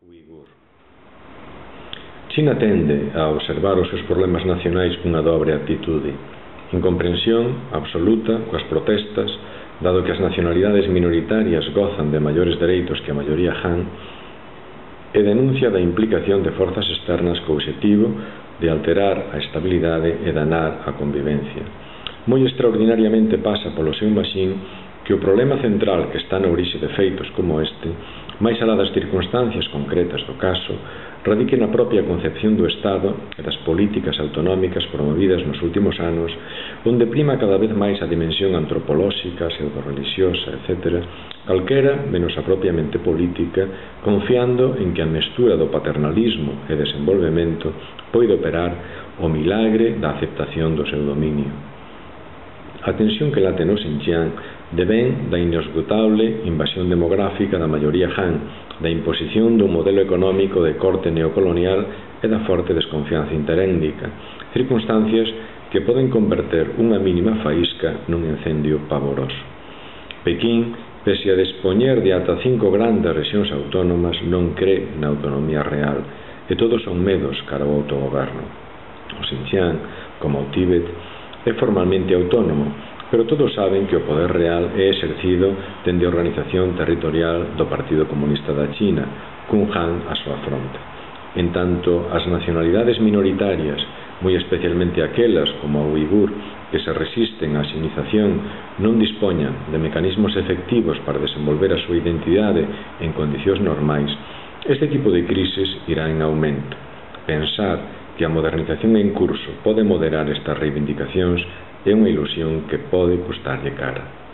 Uigur. China tende a observar os seus problemas nacionais cunha dobre actitude: incomprensión absoluta coas protestas, dado que as nacionalidades minoritarias gozan de maiores dereitos que a maioría Han, e denuncia da implicación de forzas externas co obxectivo de alterar a estabilidade e danar a convivencia. Moi extraordinariamente pasa polo seu maxín que o problema central que está na orixe de feitos como este, máis alá das circunstancias concretas do caso, radique na propia concepción do Estado e das políticas autonómicas promovidas nos últimos anos, onde prima cada vez máis a dimensión antropolóxica, pseudo-religiosa, etc., calquera menos a propiamente política, confiando en que a mestura do paternalismo e desenvolvemento poide operar o milagre da aceptación do seu dominio. A tensión que late no Xinjiang devén da inesgotable invasión demográfica da maioría Han, da imposición dun modelo económico de corte neocolonial e da forte desconfianza interétnica, circunstancias que poden converter unha mínima faísca nun incendio pavoroso. Pekín, pese a dispoñer de ata 5 grandes rexións autónomas, non cree na autonomía real, e todos son medos cara ao autogoberno. O Xinjiang, como o Tíbet, é formalmente autónomo, pero todos saben que o poder real é exercido dende a organización territorial do Partido Comunista da China, cun Han á súa fronte. En tanto, as nacionalidades minoritarias, moi especialmente aquelas como a Uigur, que se resisten á xinización, non dispoñan de mecanismos efectivos para desenvolver a súa identidade en condicións normais, este tipo de crises irá en aumento. Pensar que a modernización en curso pode moderar estas reivindicacións é unha ilusión que pode custarlle cara.